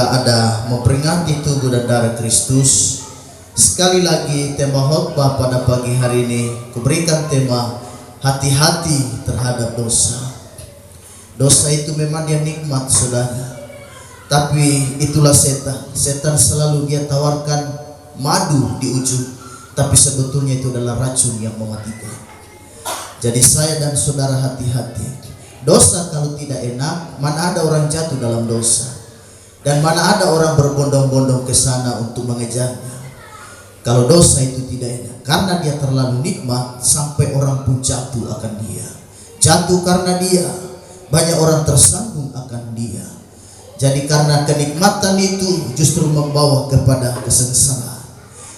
kita ada memperingati tubuh dan darah Kristus. Sekali lagi tema khotbah pada pagi hari ini kuberikan tema hati-hati terhadap dosa. Dosa itu memang dia nikmat, saudara, tapi itulah setan. Setan selalu dia tawarkan madu di ujung, tapi sebetulnya itu adalah racun yang mematikan. Jadi saya dan saudara hati-hati. Dosa kalau tidak enak, mana ada orang jatuh dalam dosa, dan mana ada orang berbondong-bondong ke sana untuk mengejarnya. Kalau dosa itu tidak enak, karena dia terlalu nikmat sampai orang pun jatuh akan dia. Jatuh karena dia, banyak orang tersambung akan dia. Jadi karena kenikmatan itu justru membawa kepada kesengsaraan.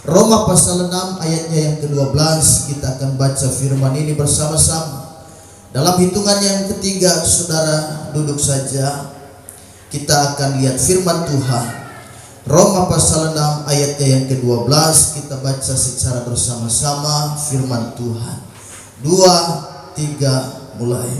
Roma pasal 6 ayatnya yang ke-12, kita akan baca firman ini bersama-sama. Dalam hitungan yang ketiga, saudara duduk saja. Kita akan lihat firman Tuhan. Roma pasal 6 ayatnya yang ke-12, kita baca secara bersama-sama firman Tuhan. 2, 3, mulai.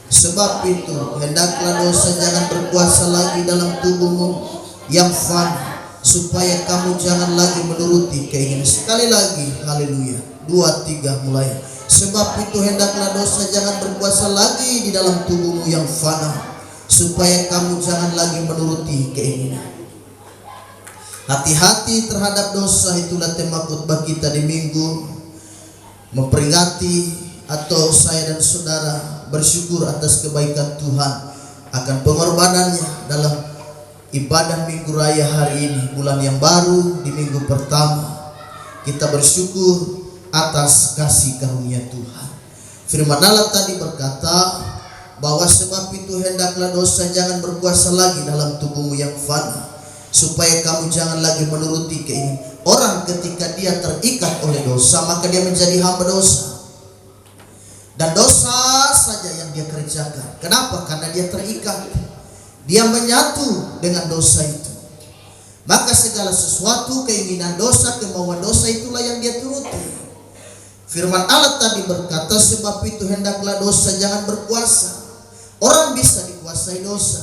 Sebab itu hendaklah dosa jangan berkuasa lagi dalam tubuhmu yang fana, supaya kamu jangan lagi menuruti keinginan. Sekali lagi, haleluya. 2, 3, mulai. Sebab itu hendaklah dosa jangan berkuasa lagi di dalam tubuhmu yang fana, supaya kamu jangan lagi menuruti keinginan. Hati-hati terhadap dosa, itulah tema khotbah kita di minggu memperingati, atau saya dan saudara bersyukur atas kebaikan Tuhan akan pengorbanannya dalam ibadah minggu raya hari ini, bulan yang baru di minggu pertama. Kita bersyukur atas kasih karunia Tuhan. Firman Allah tadi berkata bahwa sebab itu hendaklah dosa jangan berkuasa lagi dalam tubuhmu yang fana, supaya kamu jangan lagi menuruti keinginan. Orang ketika dia terikat oleh dosa, maka dia menjadi hamba dosa, dan dosa saja yang dia kerjakan. Kenapa? Karena dia terikat, dia menyatu dengan dosa itu. Maka segala sesuatu, keinginan dosa, kemauan dosa, itulah yang dia turuti. Firman Allah tadi berkata, sebab itu hendaklah dosa jangan berkuasa. Orang bisa dikuasai dosa.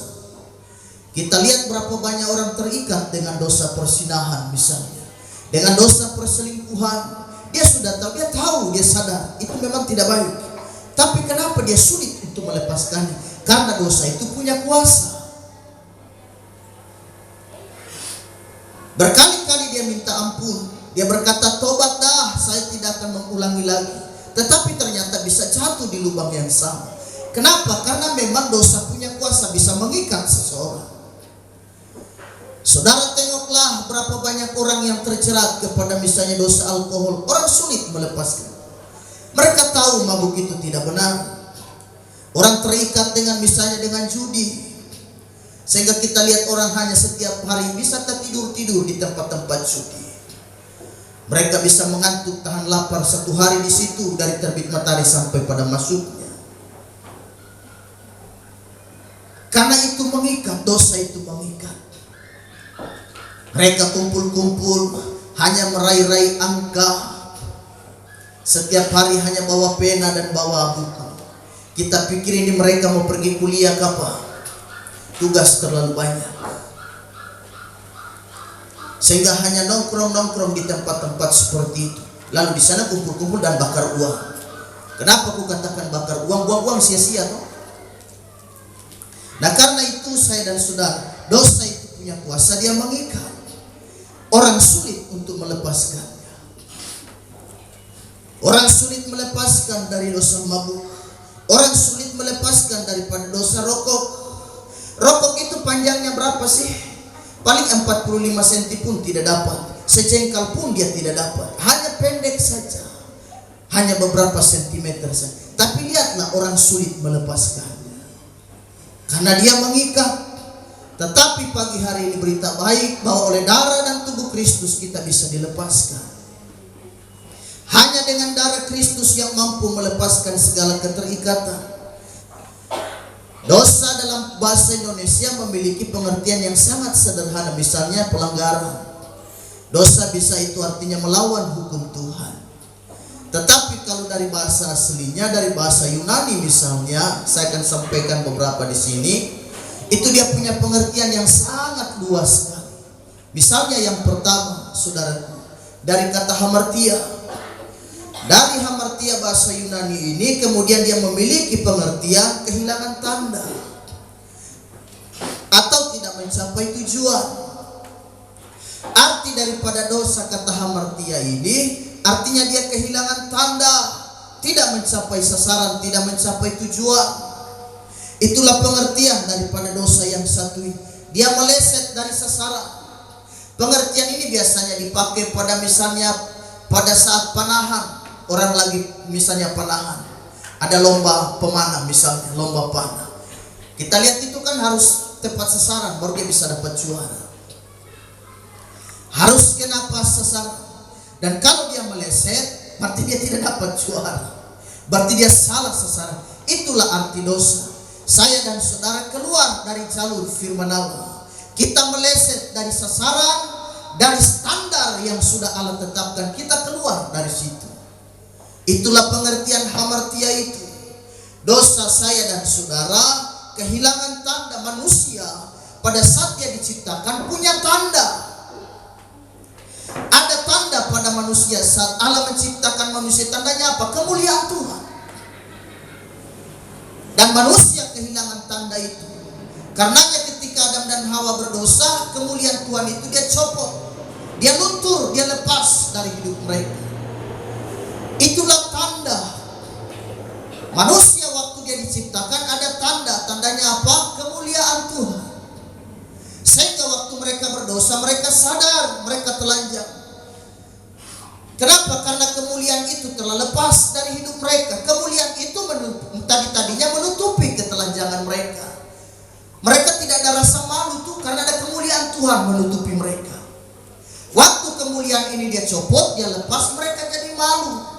Kita lihat berapa banyak orang terikat dengan dosa persinahan misalnya, dengan dosa perselingkuhan. Dia sudah tahu, dia sadar itu memang tidak baik, tapi kenapa dia sulit untuk melepaskannya? Karena dosa itu punya kuasa. Berkali-kali dia minta ampun, dia berkata, tobat dah, saya tidak akan mengulangi lagi. Tetapi ternyata bisa jatuh di lubang yang sama. Kenapa? Karena memang dosa punya kuasa, bisa mengikat seseorang. Saudara, tengoklah berapa banyak orang yang terjerat kepada misalnya dosa alkohol. Orang sulit melepaskan. Mereka tahu mabuk itu tidak benar. Orang terikat dengan misalnya dengan judi, sehingga kita lihat orang hanya setiap hari bisa tertidur-tidur di tempat-tempat judi. Mereka bisa mengantuk, tahan lapar satu hari di situ dari terbit matahari sampai pada masuknya. Karena itu mengikat, dosa itu mengikat. Mereka kumpul-kumpul hanya meraih-raih angka. Setiap hari hanya bawa pena dan bawa buku. Kita pikir ini mereka mau pergi kuliah kapan? Tugas terlalu banyak, sehingga hanya nongkrong-nongkrong di tempat-tempat seperti itu. Lalu di sana kumpul-kumpul dan bakar uang. Kenapa aku katakan bakar uang? Buang-buang sia-sia toh. Nah, karena itu saya dan saudara, dosa itu punya kuasa, dia mengikat. Orang sulit untuk melepaskannya. Orang sulit melepaskan dari dosa mabuk. Orang sulit melepaskan daripada dosa rokok. Rokok itu panjangnya berapa sih? Paling 45 cm pun tidak dapat. Sejengkal pun dia tidak dapat. Hanya pendek saja. Hanya beberapa sentimeter saja. Tapi lihatlah orang sulit melepaskannya, karena dia mengikat. Tetapi pagi hari ini berita baik bahwa oleh darah dan tubuh Kristus kita bisa dilepaskan. Hanya dengan darah Kristus yang mampu melepaskan segala keterikatan. Dosa dalam bahasa Indonesia memiliki pengertian yang sangat sederhana. Misalnya pelanggaran. Dosa bisa itu artinya melawan hukum Tuhan. Tetapi kalau dari bahasa aslinya, dari bahasa Yunani misalnya, saya akan sampaikan beberapa di sini. Itu dia punya pengertian yang sangat luas sekali. Misalnya yang pertama, saudara, dari kata hamartia. Dari hamartia bahasa Yunani ini kemudian dia memiliki pengertian kehilangan tanda atau tidak mencapai tujuan. Arti daripada dosa kata hamartia ini artinya dia kehilangan tanda, tidak mencapai sasaran, tidak mencapai tujuan. Itulah pengertian daripada dosa yang satu ini. Dia meleset dari sasaran. Pengertian ini biasanya dipakai pada misalnya pada saat panahan. Orang lagi misalnya panahan, ada lomba pemanah misalnya, lomba panah. Kita lihat itu kan harus tepat sasaran baru dia bisa dapat juara. Harus kena pas sasaran. Dan kalau dia meleset, berarti dia tidak dapat juara. Berarti dia salah sasaran. Itulah arti dosa. Saya dan saudara keluar dari jalur firman Allah. Kita meleset dari sasaran, dari standar yang sudah Allah tetapkan. Kita keluar dari situ. Itulah pengertian hamartia itu. Dosa saya dan saudara kehilangan tanda. Manusia pada saat dia diciptakan punya tanda. Ada tanda pada manusia saat Allah menciptakan manusia. Tandanya apa? Kemuliaan Tuhan. Dan manusia kehilangan tanda itu. Karenanya ketika Adam dan Hawa berdosa, kemuliaan Tuhan itu dia copot, dia luntur, dia lepas dari hidup mereka. Itulah tanda. Manusia waktu dia diciptakan ada tanda. Tandanya apa? Kemuliaan Tuhan. Sehingga waktu mereka berdosa, mereka sadar, mereka telanjang. Kenapa? Karena kemuliaan itu telah lepas dari hidup mereka. Kemuliaan itu tadinya menutupi ketelanjangan mereka. Mereka tidak ada rasa malu tuh karena ada kemuliaan Tuhan menutupi mereka. Waktu kemuliaan ini dia copot, dia lepas, mereka jadi malu.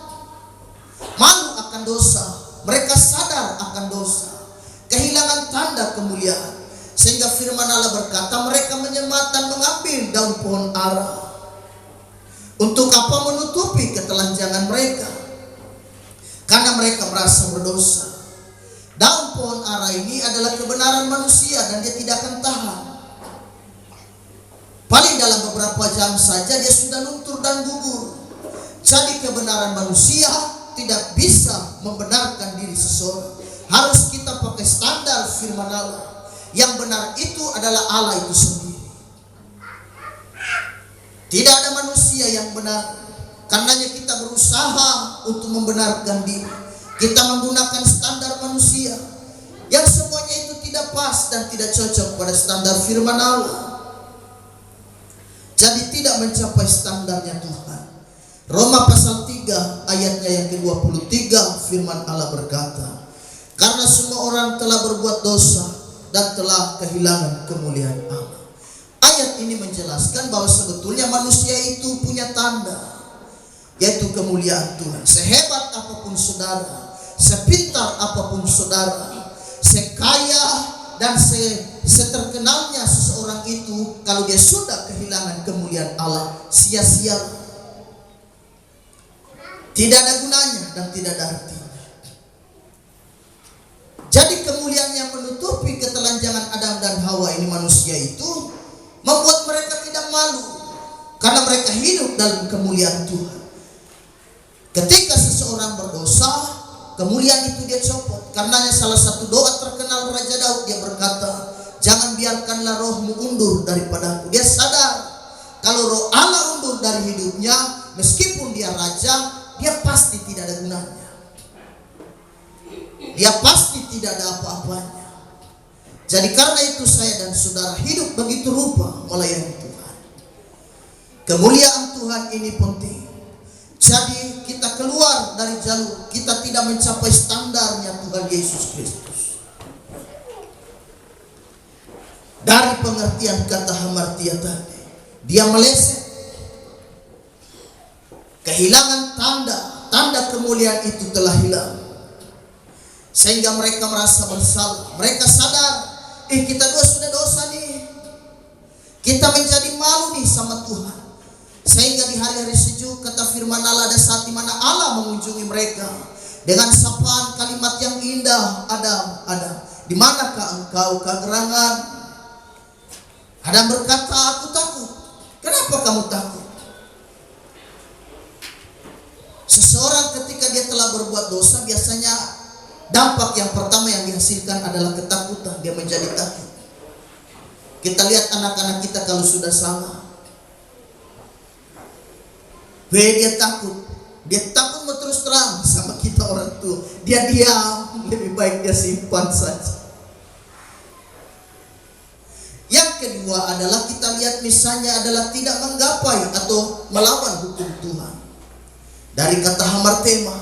Malu akan dosa. Mereka sadar akan dosa. Kehilangan tanda kemuliaan. Sehingga firman Allah berkata mereka menyemat dan mengambil daun pohon ara. Untuk apa? Menutupi ketelanjangan mereka. Karena mereka merasa berdosa. Daun pohon ara ini adalah kebenaran manusia dan dia tidak akan tahan. Paling dalam beberapa jam saja dia sudah luntur dan gugur. Jadi kebenaran manusia tidak bisa membenarkan diri seseorang. Harus kita pakai standar firman Allah. Yang benar itu adalah Allah itu sendiri. Tidak ada manusia yang benar. Karenanya kita berusaha untuk membenarkan diri. Kita menggunakan standar manusia yang semuanya itu tidak pas dan tidak cocok pada standar firman Allah. Jadi tidak mencapai standarnya Tuhan. Roma pasal 3 ayatnya yang ke-23 firman Allah berkata, karena semua orang telah berbuat dosa dan telah kehilangan kemuliaan Allah. Ayat ini menjelaskan bahwa sebetulnya manusia itu punya tanda, yaitu kemuliaan Tuhan. Sehebat apapun saudara, sepintar apapun saudara, sekaya dan seterkenalnya seseorang itu, kalau dia sudah kehilangan kemuliaan Allah, sia-sia. Tidak ada gunanya dan tidak ada artinya. Jadi kemuliaan yang menutupi ketelanjangan Adam dan Hawa ini manusia itu membuat mereka tidak malu. Karena mereka hidup dalam kemuliaan Tuhan. Ketika seseorang berdosa, kemuliaan itu dia copot. Karenanya salah satu doa terkenal Raja Daud, dia berkata, jangan biarkanlah rohmu undur daripadaku. Dia sadar kalau roh Allah undur dari hidupnya, meskipun dia raja, dia pasti tidak ada gunanya. Dia pasti tidak ada apa-apanya. Jadi karena itu saya dan saudara hidup begitu rupa melayani Tuhan. Kemuliaan Tuhan ini penting. Jadi kita keluar dari jalur, kita tidak mencapai standarnya Tuhan Yesus Kristus. Dari pengertian kata hamartia tadi, dia meleset. Kehilangan tanda kemuliaan itu telah hilang. Sehingga mereka merasa bersalah. Mereka sadar, kita sudah dosa nih. Kita menjadi malu nih sama Tuhan. Sehingga di hari-hari sejuk kata firman Allah, ada saat di mana Allah mengunjungi mereka dengan sapaan kalimat yang indah, Adam, Adam. Di manakah engkau kegerangan? Adam berkata, aku takut. Kenapa kamu takut? Seseorang ketika dia telah berbuat dosa, biasanya dampak yang pertama yang dihasilkan adalah ketakutan. Dia menjadi takut. Kita lihat anak-anak kita kalau sudah salah, dia takut. Dia takut mau terus terang sama kita orang tua. Dia diam, lebih baik dia simpan saja. Yang kedua adalah kita lihat misalnya adalah tidak menggapai atau melawan hukum Tuhan. Dari kata hamartema.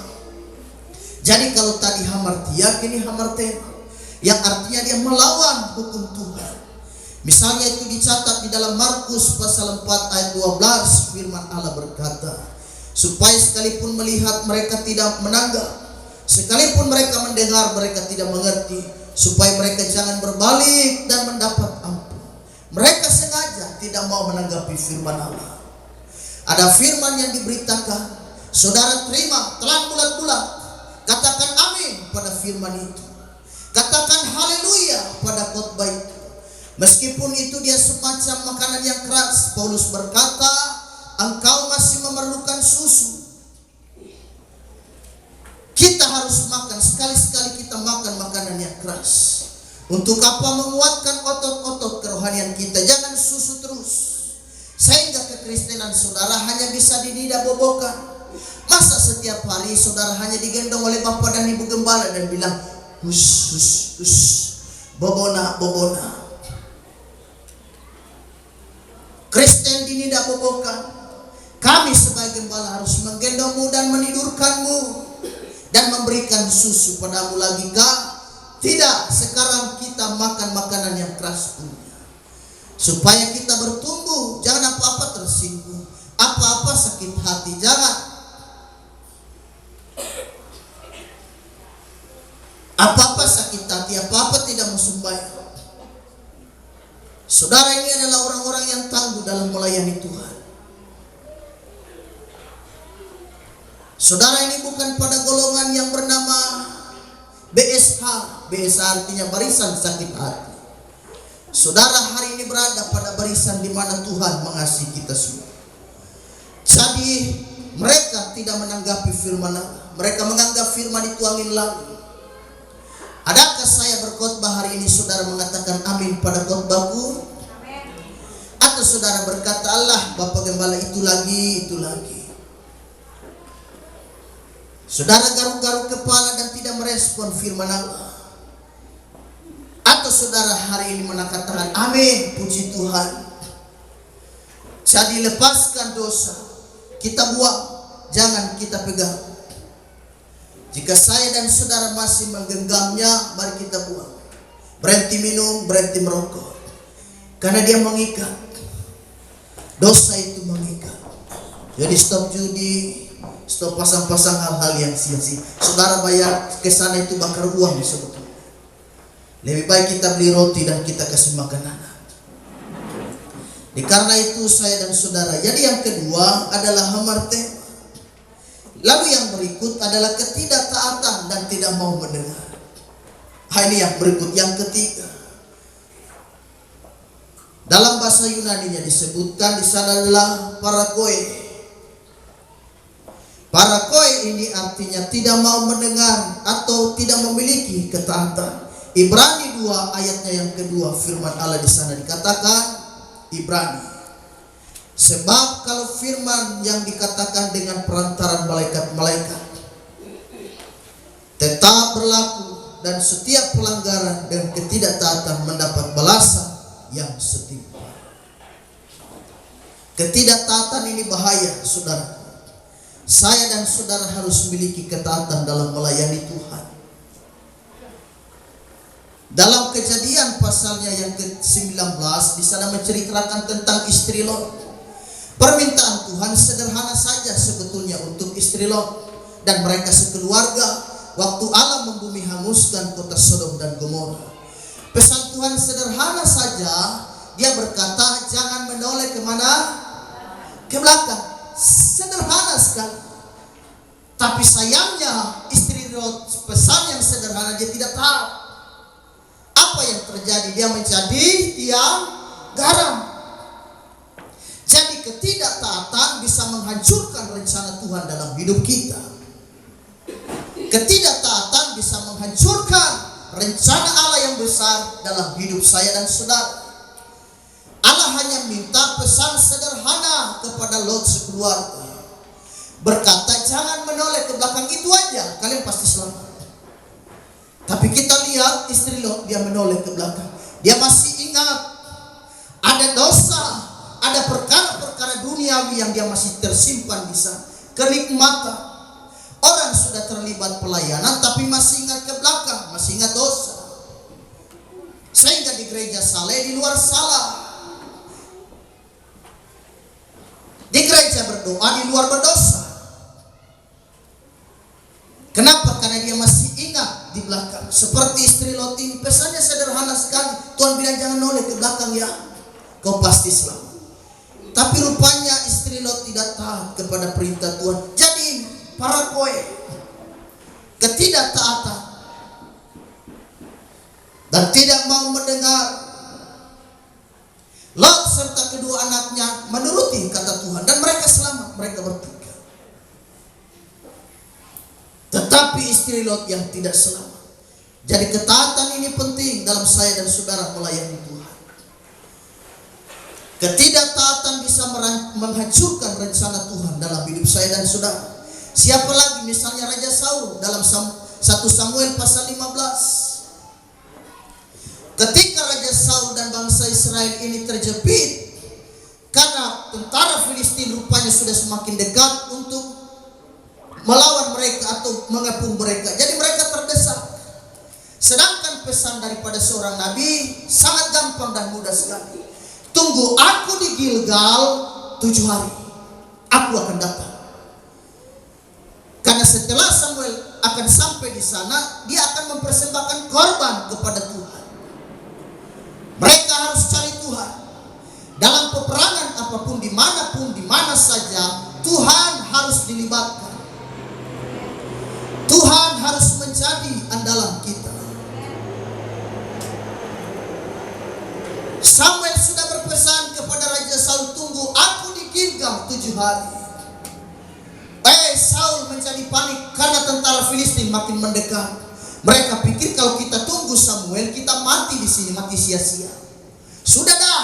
Jadi kalau tadi hamartia, kini hamartema, yang artinya dia melawan hukum Tuhan. Misalnya itu dicatat di dalam Markus pasal 4 ayat 12, firman Allah berkata, supaya sekalipun melihat mereka tidak menanggap, sekalipun mereka mendengar mereka tidak mengerti, supaya mereka jangan berbalik dan mendapat ampun. Mereka sengaja tidak mau menanggapi firman Allah. Ada firman yang diberitakan, saudara terima, telan bulat-bulat. Katakan amin pada firman itu. Katakan haleluya pada khotbah itu. Meskipun itu dia semacam makanan yang keras, Paulus berkata, engkau masih memerlukan susu. Kita harus makan, sekali-sekali kita makan makanan yang keras. Untuk apa? Menguatkan otot-otot kerohanian kita. Jangan susu terus, sehingga kekristenan saudara hanya bisa dinidabobokan. Masa setiap hari saudara hanya digendong oleh bapak dan ibu gembala dan bilang, hus, hus, hus, bobona, bobona. Kristen dinidabobokan. Kami sebagai gembala harus menggendongmu dan menidurkanmu dan memberikan susu padamu lagi kah? Tidak, sekarang kita makan makanan yang keras punya, supaya kita bertumbuh. Jangan apa-apa tersinggung, apa-apa sakit hati, jangan. Apa-apa sakit hati, apa-apa tidak mau sembahyang. Saudara, ini adalah orang-orang yang tangguh dalam melayani Tuhan. Saudara, ini bukan pada golongan yang bernama BSH. BSH artinya barisan sakit hati. Saudara hari ini berada pada barisan di mana Tuhan mengasihi kita semua. Jadi mereka tidak menanggapi firman Allah. Mereka menganggap firman itu angin lalu. Adakah saya berkhotbah hari ini saudara mengatakan amin pada khotbahku? Atau saudara berkata, Allah Bapak Gembala itu lagi, itu lagi. Saudara garuk-garuk kepala dan tidak merespon firman Allah. Atau saudara hari ini mengatakan amin, puji Tuhan. Jadi lepaskan dosa, kita buang, jangan kita pegang. Jika saya dan saudara masih menggenggamnya, mari kita buang. Berhenti minum, berhenti merokok. Karena dia mengikat. Dosa itu mengikat. Jadi stop judi, stop pasang-pasang hal-hal yang sia-sia. Saudara bayar ke sana itu bakar uang sebetulnya. Lebih baik kita beli roti dan kita kasih makan anak. Karena itu saya dan saudara. Jadi yang kedua adalah hamartema. Lalu yang berikut adalah ketidaktaatan dan tidak mau mendengar. Ini yang berikut, yang ketiga. Dalam bahasa Yunani-nya disebutkan di sana adalah parakoe. Parakoe ini artinya tidak mau mendengar atau tidak memiliki ketaatan. Ibrani 2 ayatnya yang kedua, firman Allah di sana dikatakan, Ibrani. Sebab kalau firman yang dikatakan dengan perantaran malaikat-malaikat tetap berlaku, dan setiap pelanggaran dan ketidaktaatan mendapat balasan yang setimpal. Ketidaktaatan ini bahaya, saudara. Saya dan saudara harus memiliki ketaatan dalam melayani Tuhan. Dalam Kejadian pasalnya yang ke-19 di sana menceritakan tentang istri Lot. Permintaan Tuhan sederhana saja sebetulnya untuk istri Lot dan mereka sekeluarga waktu Allah membumi hanguskan kota Sodom dan Gomora. Pesan Tuhan sederhana saja. Dia berkata jangan menoleh kemana? Ke belakang. Sederhana sekali. Tapi sayangnya istri Lot pesan yang sederhana dia tidak tahu. Apa yang terjadi? Dia menjadi tiang garam. Jadi ketidaktaatan bisa menghancurkan rencana Tuhan dalam hidup kita. Ketidaktaatan bisa menghancurkan rencana Allah yang besar dalam hidup saya dan saudara. Allah hanya minta pesan sederhana kepada Lot sekeluarga. Berkata, jangan menoleh ke belakang, itu aja, kalian pasti selamat. Tapi kita lihat istri Lot, dia menoleh ke belakang. Dia masih ingat ada dosa, ada perkara-perkara duniawi yang dia masih tersimpan di sana. Kenikmatan. Orang sudah terlibat pelayanan tapi masih ingat ke belakang, masih ingat dosa. Sehingga di gereja saleh, di luar salah. Di gereja berdoa, di luar berdosa. Kenapa? Karena dia masih ingat di belakang. Seperti istri Lot ini, pesannya sederhana sekali. Tuhan bilang jangan noleh ke belakang ya, kau pasti selamat. Tapi rupanya istri Lot tidak taat kepada perintah Tuhan. Jadi para koe, ketidaktaatan dan tidak mau mendengar. Lot serta kedua anaknya menuruti kata Tuhan dan mereka selamat, mereka bertiga. Tetapi istri Lot yang tidak selamat. Jadi ketaatan ini penting dalam saya dan saudara melayani Tuhan. Ketidaktaatan bisa menghancurkan rencana Tuhan dalam hidup saya dan saudara. Siapa lagi? Misalnya Raja Saul dalam 1 Samuel pasal 15. Ketika Raja Saul dan bangsa Israel ini terjepit karena tentara Filistin rupanya sudah semakin dekat untuk melawan mereka atau mengepung mereka. Jadi mereka terdesak. Sedangkan pesan daripada seorang nabi sangat gampang dan mudah sekali. Tunggu aku di Gilgal 7 hari. Aku akan datang. Karena setelah Samuel akan sampai di sana, dia akan mempersembahkan korban kepada Tuhan. Mereka harus cari Tuhan. Dalam peperangan apapun, dimanapun, dimana saja, Tuhan harus dilibatkan. Tuhan harus menjadi andalan kita. Samuel sudah berpesan kepada Raja Saul, tunggu aku di Gilgal 7 hari. Saul menjadi panik karena tentara Filistin makin mendekat. Mereka pikir kalau kita tunggu Samuel, kita mati di sini, mati sia-sia. Sudah dah,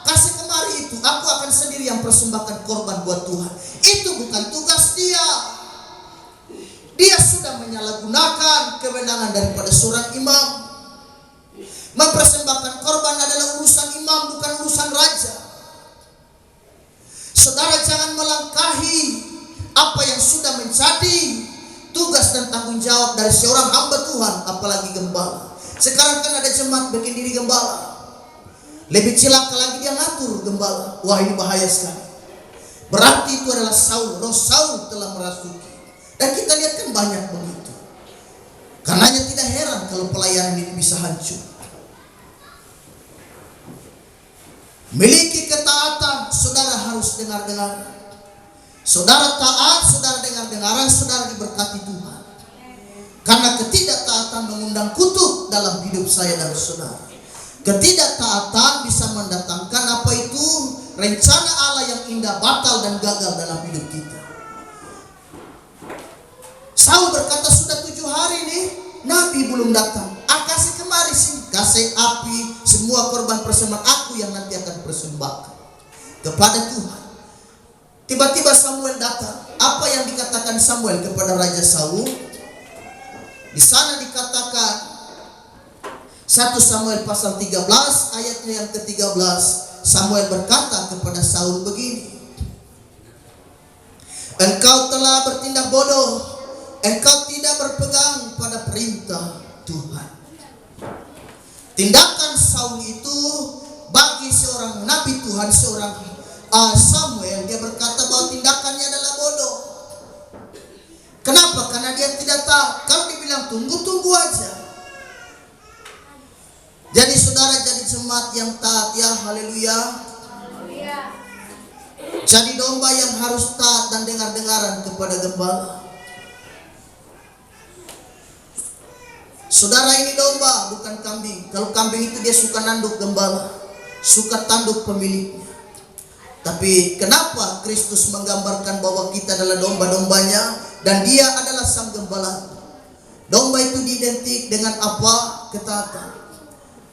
kasih kemari itu, aku akan sendiri yang persembahkan korban buat Tuhan. Itu bukan tugas dia. Dia sudah menyalahgunakan kewenangan daripada seorang imam. Mempersembahkan korban adalah urusan imam, bukan urusan raja. Saudara jangan melangkahi apa yang sudah menjadi tugas dan tanggung jawab dari seorang hamba Tuhan, apalagi gembala. Sekarang kan ada jemaat bikin diri gembala. Lebih celaka lagi dia ngatur gembala. Wah, ini bahaya sekali. Berarti itu adalah Saul. Roh Saul telah merasuki. Dan kita lihat kan banyak begitu. Karenanya tidak heran kalau pelayanan ini bisa hancur. Miliki ketaatan, saudara harus dengar-dengar. Saudara taat, saudara dengar-dengaran, saudara diberkati Tuhan. Karena ketidaktaatan mengundang kutuk dalam hidup saya dan saudara. Ketidaktaatan bisa mendatangkan apa itu? Rencana Allah yang indah batal dan gagal dalam hidup kita. Saul berkata, sudah 7 hari nih, Nabi belum datang. Kasih kemari sini, kasih api, semua korban persembahan aku yang nanti akan persembahkan kepada Tuhan. Tiba-tiba Samuel datang. Apa yang dikatakan Samuel kepada Raja Saul? Di sana dikatakan 1 Samuel pasal 13 ayatnya yang ke-13. Samuel berkata kepada Saul begini. Engkau telah bertindak bodoh. Engkau tidak berpegang pada perintah Tuhan. Tindakan Saul itu bagi seorang nabi Tuhan, seorang Samuel, dia berkata bahwa tindakannya adalah bodoh. Kenapa? Karena dia tidak taat. Kalau dibilang tunggu aja. Jadi saudara jadi jemaat yang taat ya, haleluya. Jadi domba yang harus taat dan dengar-dengaran kepada gembala. Saudara, ini domba bukan kambing. Kalau kambing itu dia suka nanduk gembala, suka tanduk pemiliknya. Tapi kenapa Kristus menggambarkan bahwa kita adalah domba-dombanya dan dia adalah sang gembala? Domba itu diidentik dengan apa? Ketaatan.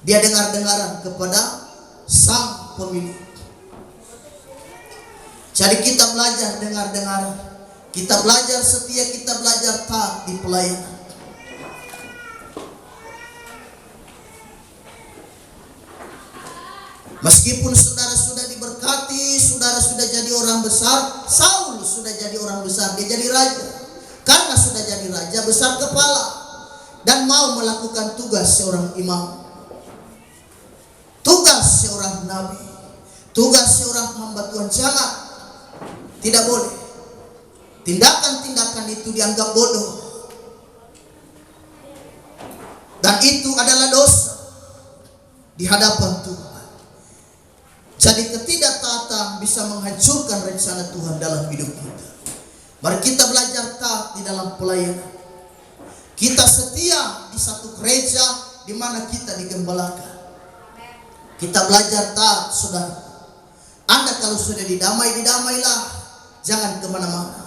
Dia dengar-dengaran kepada sang pemilik. Jadi kita belajar dengar-dengaran, kita belajar setia, kita belajar taat di pelayanan. Meskipun saudara sudah diberkati, saudara sudah jadi orang besar, Saul sudah jadi orang besar, dia jadi raja. Karena sudah jadi raja besar kepala dan mau melakukan tugas seorang imam, tugas seorang nabi, tugas seorang hamba Tuhan. Jangan, tidak boleh. Tindakan-tindakan itu dianggap bodoh. Dan itu adalah dosa di hadapan Tuhan. Jadi ketidaktaatan bisa menghancurkan rencana Tuhan dalam hidup kita. Mari kita belajar taat di dalam pelayanan. Kita setia di satu gereja di mana kita digembalakan. Kita belajar taat, saudara. Anda kalau sudah didamailah. Jangan kemana-mana.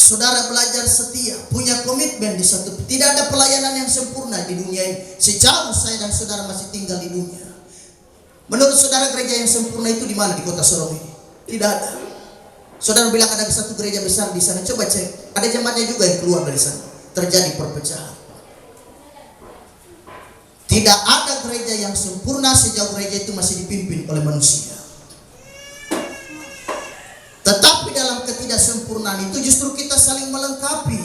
Saudara belajar setia, punya komitmen di satu. Tidak ada pelayanan yang sempurna di dunia ini. Sejauh saya dan saudara masih tinggal di dunia. Menurut saudara gereja yang sempurna itu di mana di kota Sorong ini? Tidak ada. Saudara bilang ada satu gereja besar di sana. Coba cek. Ada jemaatnya juga yang keluar dari sana. Terjadi perpecahan. Tidak ada gereja yang sempurna sejauh gereja itu masih dipimpin oleh manusia. Tetapi dalam ketidaksempurnaan itu justru kita saling melengkapi.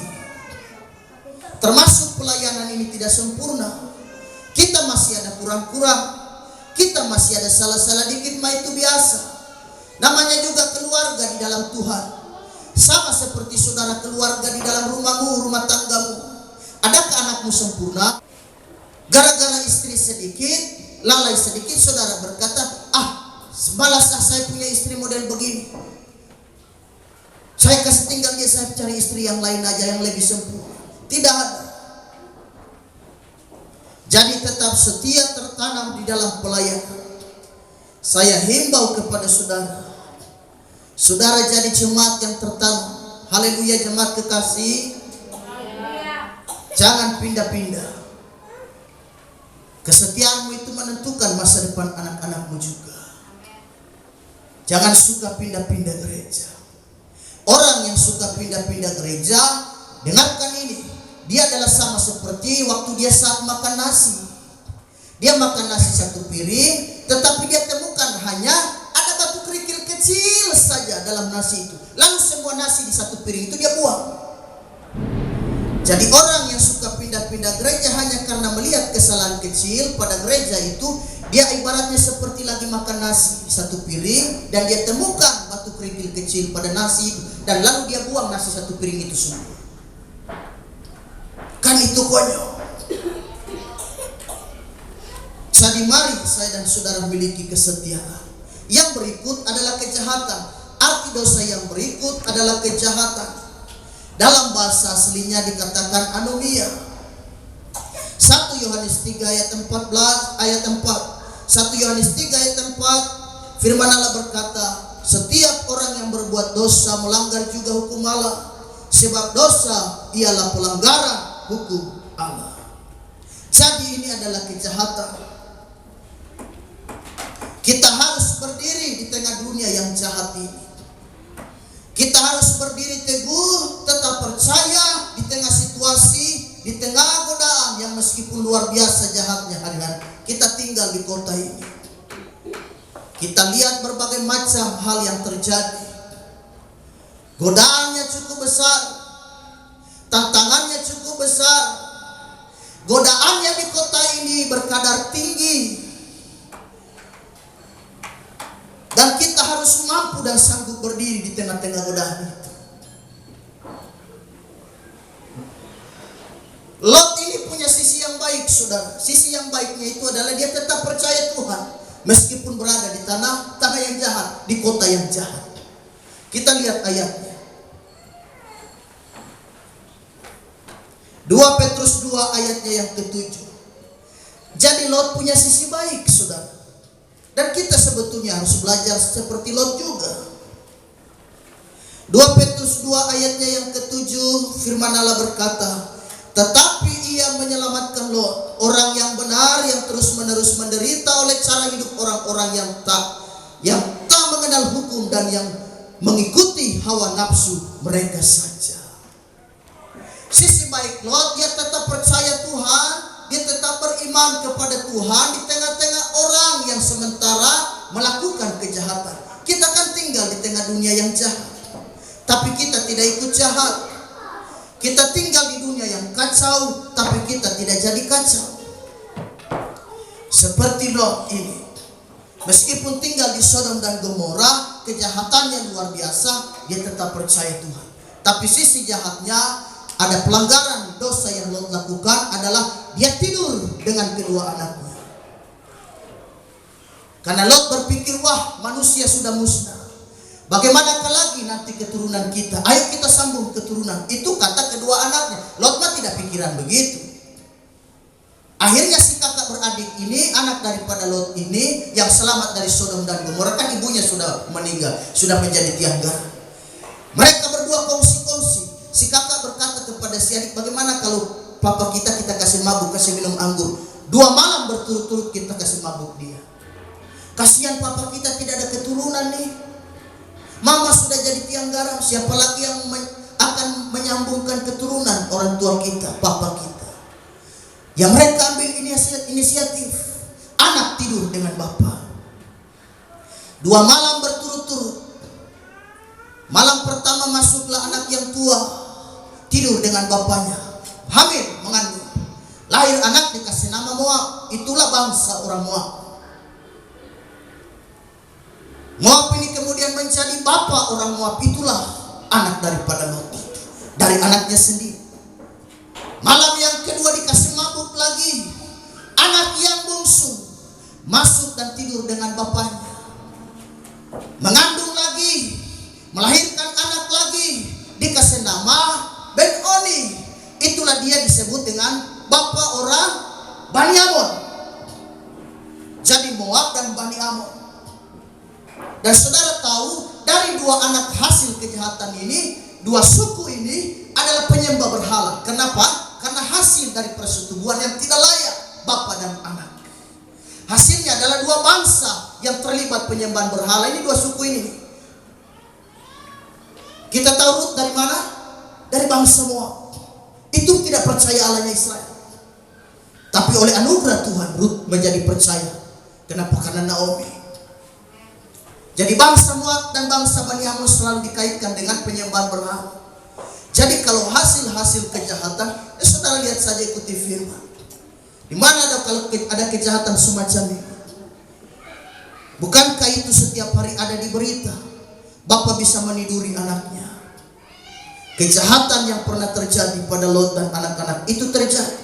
Termasuk pelayanan ini tidak sempurna. Kita masih ada kurang-kurang. Kita masih ada salah-salah dikit, mah itu biasa. Namanya juga keluarga di dalam Tuhan. Sama seperti saudara keluarga di dalam rumahmu, rumah tanggamu. Adakah anakmu sempurna? Gara-gara istri sedikit, lalai sedikit, saudara berkata, balaslah saya punya istri model begini. Saya kasih tinggal dia, saya cari istri yang lain aja yang lebih sempurna. Tidak ada. Jadi tetap setia tertanam di dalam pelayanan. Saya himbau kepada saudara. Saudara jadi jemaat yang tertanam. Haleluya, jemaat kekasih. Jangan pindah-pindah. Kesetiaanmu itu menentukan masa depan anak-anakmu juga. Jangan suka pindah-pindah gereja. Orang yang suka pindah-pindah gereja, dengarkan ini, dia adalah sama seperti waktu dia saat makan nasi. Dia makan nasi satu piring, tetapi dia temukan hanya ada batu kerikil kecil saja dalam nasi itu. Lalu semua nasi di satu piring itu dia buang. Jadi orang yang suka pindah-pindah gereja hanya karena melihat kesalahan kecil pada gereja itu, dia ibaratnya seperti lagi makan nasi di satu piring dan dia temukan batu kerikil kecil pada nasi itu, dan lalu dia buang nasi satu piring itu semua. Kan itu konyol. Jadi mari saya dan saudara memiliki kesetiaan. Yang berikut adalah kejahatan. Arti dosa yang berikut adalah kejahatan. Dalam bahasa aslinya dikatakan anomia. 1 Yohanes 3 ayat 14 ayat 4. 1 Yohanes 3 ayat 4, firman Allah berkata, setiap orang yang berbuat dosa melanggar juga hukum Allah, sebab dosa ialah pelanggaran hukum Allah. Jadi ini adalah kejahatan. Kita harus berdiri di tengah dunia yang jahat ini. Kita harus berdiri teguh, tetap percaya di tengah situasi, di tengah godaan yang meskipun luar biasa jahatnya hari-hari. Kita tinggal di kota ini. Kita lihat berbagai macam hal yang terjadi. Godaannya cukup besar, tantangannya cukup besar. Godaannya di kota ini berkadar tinggi. Dan kita harus mampu dan sanggup berdiri di tengah-tengah godaan itu. Lot ini punya sisi yang baik, saudara. Sisi yang baiknya itu adalah dia tetap percaya Tuhan, meskipun berada di tanah yang jahat, di kota yang jahat. Kita lihat ayatnya. 2 Petrus 2 ayatnya yang ke-7. Jadi Lot punya sisi baik, saudara. Dan kita sebetulnya harus belajar seperti Lot juga. 2 Petrus 2 ayatnya yang ke-7, firman Allah berkata, tetapi ia menyelamatkan Lot, orang yang benar yang terus-menerus menderita oleh cara hidup orang-orang yang tak mengenal hukum dan yang mengikuti hawa nafsu mereka saja. Sisi baik Lot, dia tetap percaya Tuhan, dia tetap beriman kepada Tuhan di tengah-tengah orang yang sementara melakukan kejahatan. Kita kan tinggal di tengah dunia yang jahat, tapi kita tidak ikut jahat. Kita tinggal di dunia yang kacau, tapi kita tidak jadi kacau. Seperti Lot ini, meskipun tinggal di Sodom dan Gomora, kejahatannya luar biasa, dia tetap percaya Tuhan. Tapi sisi jahatnya, ada pelanggaran dosa yang Lot lakukan adalah dia tidur dengan kedua anaknya. Karena Lot berpikir, wah, manusia sudah musnah, bagaimanakah lagi nanti keturunan kita? Ayo kita sambung keturunan. Itu kata kedua anaknya. Lot mah tidak pikiran begitu. Akhirnya si kakak beradik ini, anak daripada Lot ini yang selamat dari Sodom dan Gomora, kan ibunya sudah meninggal, sudah menjadi tiang garam. Mereka berdua kongsi-kongsi. Si kakak berkata kepada si adik, bagaimana kalau papa kita kasih mabuk, kasih minum anggur, 2 malam berturut-turut kita kasih mabuk dia. Kasihan papa kita tidak ada keturunan nih. Mama sudah jadi tiang garam, siapa lagi yang akan menyambungkan keturunan orang tua kita, papa kita. Yang mereka ambil inisiatif, anak tidur dengan bapa. 2 malam berturut-turut. Malam pertama masuklah anak yang tua, tidur dengan bapaknya, hamil, mengandung. Lahir anak dikasih nama Moab, itulah bangsa orang Moab. Moab ini kemudian menjadi bapak orang Moab, itulah anak daripada Lot, dari anaknya sendiri. Malam yang kedua dikasih mabuk lagi, anak yang bungsu masuk dan tidur dengan bapaknya, mengandung lagi, melahirkan anak lagi, dikasih nama Ben-Oni. Itulah dia disebut dengan bapak orang Bani Amon. Jadi Moab dan Bani Amon. Dan saudara tahu, dari 2 anak hasil kejahatan ini, 2 suku ini adalah penyembah berhala. Kenapa? Karena hasil dari persetubuhan yang tidak layak, bapak dan anak. Hasilnya adalah 2 bangsa yang terlibat penyembahan berhala. Ini 2 suku ini. Kita tahu Rut dari mana? Dari bangsa Moab. Itu tidak percaya Allahnya Israel. Tapi oleh anugerah Tuhan, Rut menjadi percaya. Kenapa? Karena Naomi. Jadi bangsa Moab dan bangsa Bani Amon selalu dikaitkan dengan penyembahan berhala. Jadi kalau hasil-hasil kejahatan, saudara lihat saja, ikuti firman. Di mana kalau ada kejahatan semacam ini? Bukankah itu setiap hari ada di berita? Bapak bisa meniduri anaknya. Kejahatan yang pernah terjadi pada Lot dan anak-anak itu terjadi.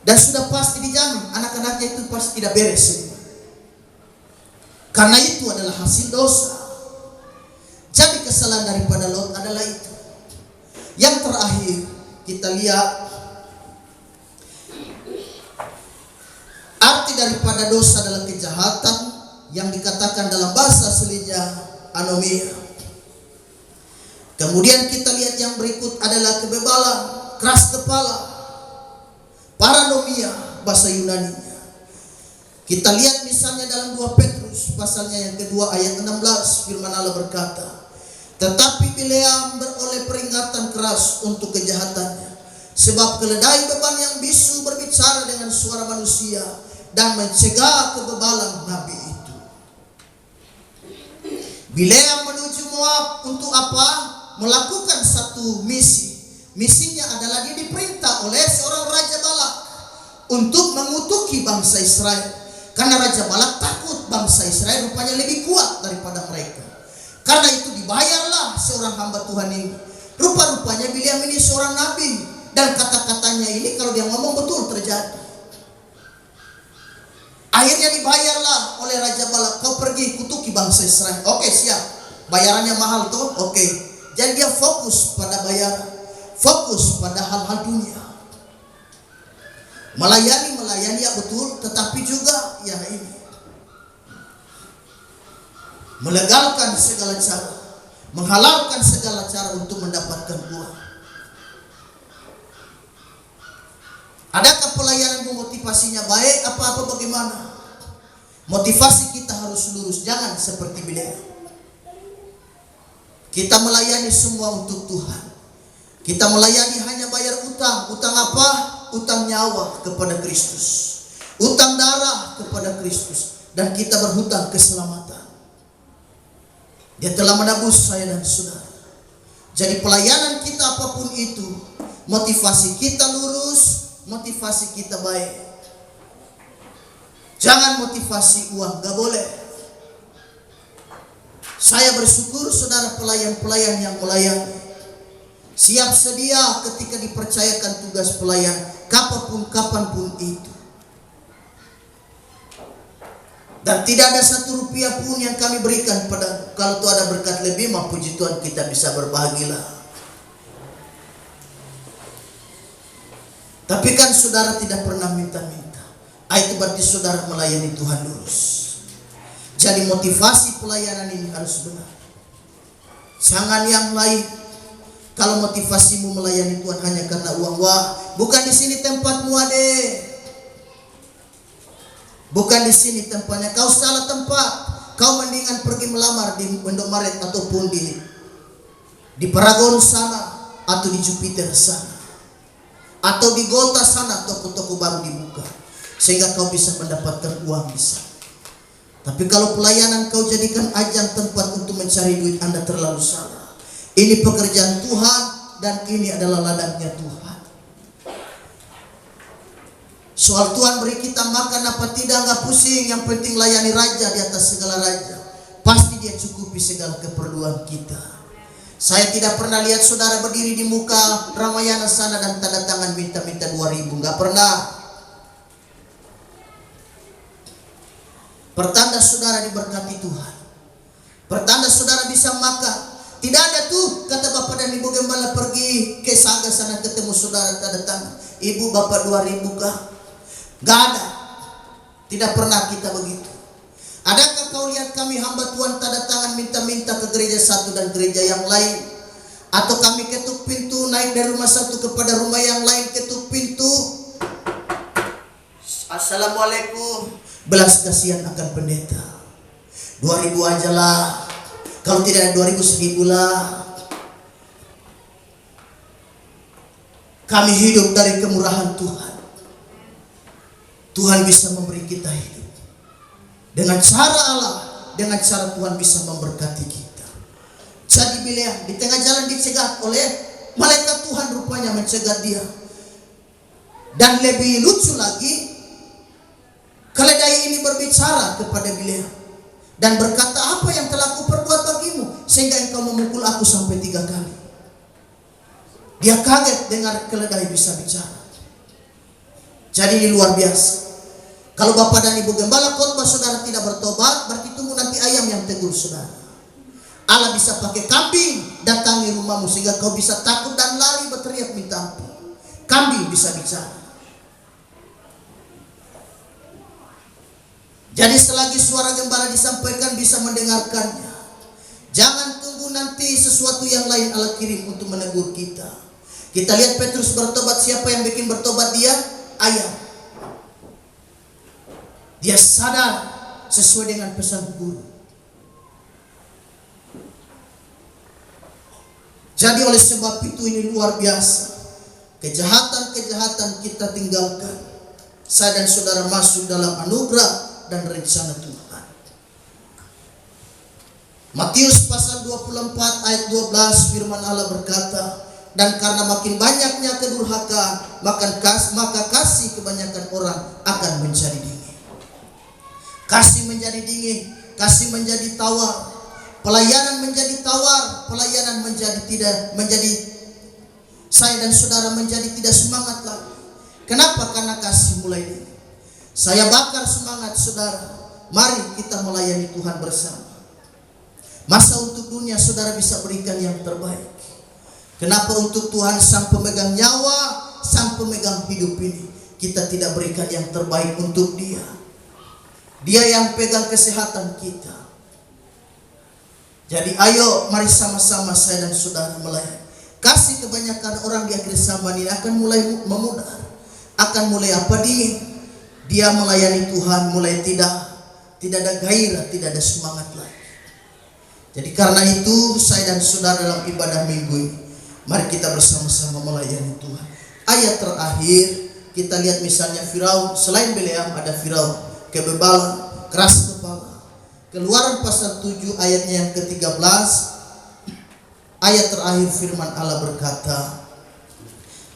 Dan sudah pasti dijamin anak-anaknya itu pasti tidak beres. Karena itu adalah hasil dosa. Jadi kesalahan daripada Lot adalah itu. Yang terakhir kita lihat arti daripada dosa adalah kejahatan yang dikatakan dalam bahasa aslinya anomia. Kemudian kita lihat yang berikut adalah kebebalan, keras kepala, paranomia bahasa Yunani. Kita lihat misalnya dalam 2 Petrus pasalnya yang kedua ayat 16, firman Allah berkata, tetapi Bileam beroleh peringatan keras untuk kejahatannya, sebab keledai beban yang bisu berbicara dengan suara manusia dan mencegah kebebalan nabi itu. Bileam menuju Moab untuk apa? Melakukan satu misi. Misinya adalah dia diperintah oleh seorang Raja Balak untuk mengutuki bangsa Israel. Karena Raja Balak takut bangsa Israel rupanya lebih kuat daripada mereka. Karena itu dibayarlah seorang hamba Tuhan ini. Rupa-rupanya Bileam ini seorang nabi. Dan kata-katanya ini kalau dia ngomong betul terjadi. Akhirnya dibayarlah oleh Raja Balak. Kau pergi kutuki bangsa Israel. Oke, siap. Bayarannya mahal tuh. Oke. Jadi dia fokus pada bayaran. Fokus pada hal-hal dunia. Melayani ya betul, tetapi juga ya ini melegalkan segala cara, menghalalkan segala cara untuk mendapatkan uang. Adakah pelayananmu motivasinya baik apa bagaimana? Motivasi kita harus lurus, jangan seperti Bileam. Kita melayani semua untuk Tuhan. Kita melayani hanya bayar utang. Utang apa? Utang nyawa kepada Kristus, utang darah kepada Kristus, dan kita berhutang keselamatan. Dia telah menebus saya dan saudara. Jadi pelayanan kita apapun itu, motivasi kita lurus, motivasi kita baik. Jangan motivasi uang, gak boleh. Saya bersyukur saudara pelayan-pelayan yang melayani, siap sedia ketika dipercayakan tugas pelayan, kapanpun itu. Dan tidak ada satu rupiah pun yang kami berikan pada, kalau itu ada berkat lebih, mah puji Tuhan kita bisa berbahagilah. Tapi kan saudara tidak pernah minta-minta. Itu berarti saudara melayani Tuhan lurus. Jadi motivasi pelayanan ini harus benar. Jangan yang lain. Kalau motivasimu melayani Tuhan hanya karena uang, wah, bukan di sini tempatmu adek. Bukan di sini tempatnya. Kau salah tempat. Kau mendingan pergi melamar di Indomaret ataupun di Paragon sana, atau di Jupiter sana, atau di Gota sana, toko-toko baru dibuka, sehingga kau bisa mendapatkan uang di sana. Tapi kalau pelayanan kau jadikan ajang tempat untuk mencari duit, Anda terlalu salah. Ini pekerjaan Tuhan dan ini adalah ladangnya Tuhan. Soal Tuhan beri kita makan apa tidak, nggak pusing. Yang penting layani Raja di atas segala raja. Pasti Dia cukupi segala keperluan kita. Saya tidak pernah lihat saudara berdiri di muka Ramayana sana dan tanda tangan minta-minta 2.000. Nggak pernah. Pertanda saudara diberkati Tuhan. Pertanda saudara bisa makan. Tidak ada tuh kata Bapak dan Ibu Gembala pergi ke Saga sana ketemu saudara tanda tangan. Ibu Bapak 2.000 kah? Gak ada. Tidak pernah kita begitu. Adakah kau lihat kami hamba Tuhan tanda tangan minta-minta ke gereja satu dan gereja yang lain? Atau kami ketuk pintu naik dari rumah satu kepada rumah yang lain, ketuk pintu, Assalamualaikum, belas kasihan akan pendeta, 2.000 aja lah. Kalau tidak ada 2.000, 1.000 lah. Kami hidup dari kemurahan Tuhan. Tuhan bisa memberi kita hidup dengan cara Allah, dengan cara Tuhan bisa memberkati kita. Jadi Bileam di tengah jalan dicegat oleh malaikat Tuhan, rupanya mencegat dia. Dan lebih lucu lagi, keledai ini berbicara kepada Bileam dan berkata, apa yang telah aku perbuat bagimu sehingga engkau memukul aku sampai 3 kali. Dia kaget dengar keledai bisa bicara. Jadi ini luar biasa. Kalau Bapak dan Ibu Gembala khotbah saudara tidak bertobat, berarti tunggu nanti ayam yang tegur saudara. Allah bisa pakai kambing datangi rumahmu sehingga kau bisa takut dan lari berteriak minta ampun. Kambing bisa bicara. Jadi selagi suara gembala disampaikan bisa mendengarkannya. Jangan tunggu nanti sesuatu yang lain Allah kirim untuk menegur kita. Kita lihat Petrus bertobat, siapa yang bikin bertobat dia? Ayam. Dia sadar sesuai dengan pesan guru. Jadi oleh sebab itu ini luar biasa. Kejahatan-kejahatan kita tinggalkan. Saya dan saudara masuk dalam anugerah dan rencana Tuhan. Matius pasal 24 ayat 12 firman Allah berkata, dan karena makin banyaknya kedurhakaan, maka kasih kebanyakan orang akan menjadi dingin. Kasih menjadi dingin, kasih menjadi tawar, pelayanan menjadi tawar, pelayanan menjadi saya dan saudara menjadi tidak semangat lagi. Kenapa? Karena kasih mulai dingin. Saya bakar semangat saudara. Mari kita melayani Tuhan bersama. Masa untuk dunia saudara bisa berikan yang terbaik. Kenapa untuk Tuhan sang pemegang nyawa, sang pemegang hidup ini? kita tidak berikan yang terbaik untuk dia. Dia yang pegang kesehatan kita. Jadi ayo mari sama-sama saya dan saudara melayani. Kasih kebanyakan orang di akhir zaman ini akan mulai memudar, akan mulai dingin. Dia melayani Tuhan mulai tidak ada gairah, tidak ada semangat lagi. Jadi karena itu saya dan saudara dalam ibadah minggu ini, mari kita bersama-sama melayani Tuhan. Ayat terakhir kita lihat misalnya Firaun, selain Bileam ada Firaun, kebebalan, keras kepala. Keluaran pasal 7 ayatnya yang ke-13, ayat terakhir firman Allah berkata,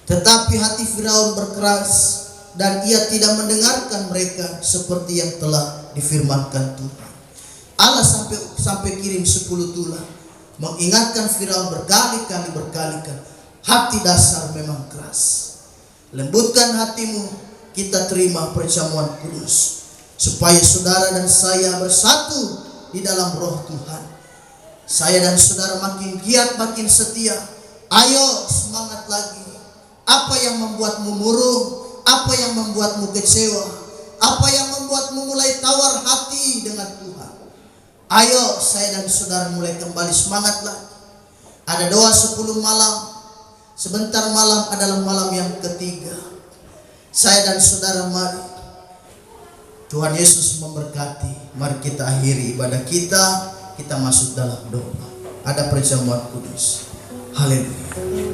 tetapi hati Firaun berkeras dan ia tidak mendengarkan mereka seperti yang telah difirmankan Tuhan. Allah sampai kirim 10 tulah mengingatkan Firaun berkali-kali. Hati dasar memang keras. Lembutkan hatimu, kita terima perjamuan kudus supaya saudara dan saya bersatu di dalam roh Tuhan. Saya dan saudara makin giat, makin setia. Ayo semangat lagi. Apa yang membuatmu murung? Apa yang membuatmu kecewa? Apa yang membuatmu mulai tawar hati dengan Tuhan? Ayo saya dan saudara mulai kembali semangat lagi. Ada doa 10 malam. Sebentar malam adalah malam yang ketiga. Saya dan saudara mari. Tuhan Yesus memberkati. Mari kita akhiri ibadah kita. Kita masuk dalam doa. Ada perjamuan kudus. Haleluya.